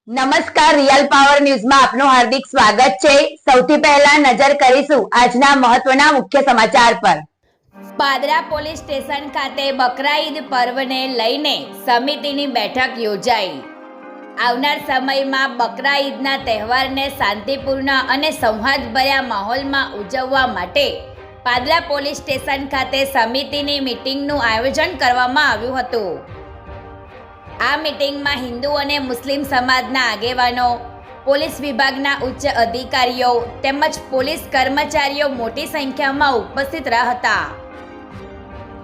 નમસ્કાર, real power ન્યૂઝમાં આપનું હાર્દિક સ્વાગત છે। સૌથી પહેલા નજર કરીશું આજના મહત્વના મુખ્ય સમાચાર પર। પાદરા પોલીસ સ્ટેશન ખાતે બકરા ઈદ પર્વને લઈને સમિતિની બેઠક યોજાઈ। આવનાર સમયમાં બકરા ઈદના તહેવારને શાંતિપૂર્ણ અને સૌહાર્દભર્યા માહોલમાં ઉજવવા માટે પાદરા પોલીસ સ્ટેશન ખાતે સમિતિની મીટિંગનું આયોજન કરવામાં આવ્યું હતું। આ મીટિંગમાં હિન્દુ અને મુસ્લિમ સમાજના આગેવાનો, પોલીસ વિભાગના ઉચ્ચ અધિકારીઓ તેમજ પોલીસ કર્મચારીઓ મોટી સંખ્યામાં ઉપસ્થિત રહ્યા હતા।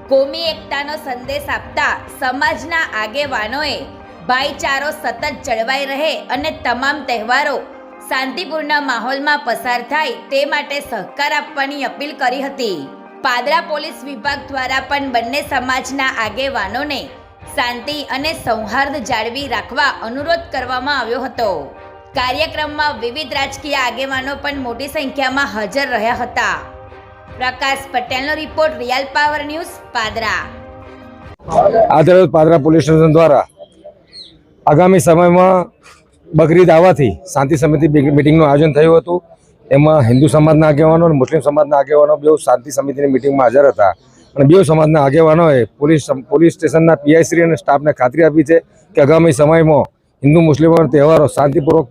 કોમી એકતાનો સંદેશ આપતા સમાજના આગેવાનોએ ભાઈચારો સતત જળવાઈ રહે અને તમામ તહેવારો શાંતિપૂર્ણ માહોલમાં પસાર થાય તે માટે સહકાર આપવાની અપીલ કરી હતી। પાદરા પોલીસ વિભાગ દ્વારા પણ બંને સમાજના આગેવાનોને શાંતિ અને સૌહાર્દ જાળવી રાખવા અનુરોધ કરવામાં આવ્યો હતો। કાર્યક્રમમાં વિવિધ રાજકીય આગેવાનો પણ મોટી સંખ્યામાં હાજર રહ્યા હતા। પ્રકાશ પટેલનો report, real power news, Padra. आज पादरा पोलीस स्टेशन द्वारा आगामी समय में बकरी ईद आववाथी शांति समिति मीटिंग आयोजन थयुं हतुं। एमां हिंदू समाजना आगेवानो अने मुस्लिम समाजना आगेवानो बेव शांति समिति मीटिंग में हाजर हता અને બે સમાજના આગેવાનોએ પોલીસ સ્ટેશનના પીઆઈ શ્રી અને સ્ટાફને ખાતરી આપી છે કે આગામી સમયમાં હિન્દુ મુસ્લિમોના તહેવારો શાંતિપૂર્વક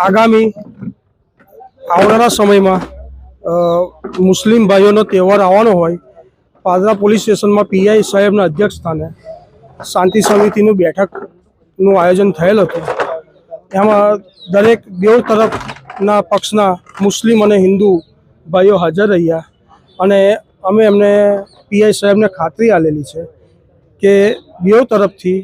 આગામી આવનારા સમયમાં મુસ્લિમ ભાઈઓનો તહેવાર આવવાનો હોય, પાદરા પોલીસ સ્ટેશનમાં પીઆઈ સાહેબના અધ્યક્ષ સ્થાને શાંતિ સમિતિની બેઠકનું આયોજન થયેલ હતું। એમાં દરેક બે તરફના પક્ષના મુસ્લિમ અને હિન્દુ ભાઈઓ હાજર રહ્યા અને અમે એમને પીઆઈ સાહેબને ખાતરી આપેલી છે કે બે તરફથી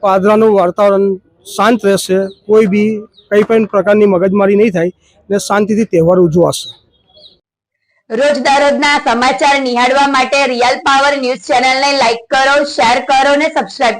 પાદરાનું વાતાવરણ શાંત રહેશે, કોઈ બી કંઈ પણ પ્રકારની મગજમારી નહીં થાય ને શાંતિથી તહેવાર ઉજવાશે। રોજ દરરોજના સમાચાર નિહાળવા માટે રિયલ પાવર ન્યૂઝ ચેનલને લાઈક કરો, શેર કરો અને સબસ્ક્રાઇબ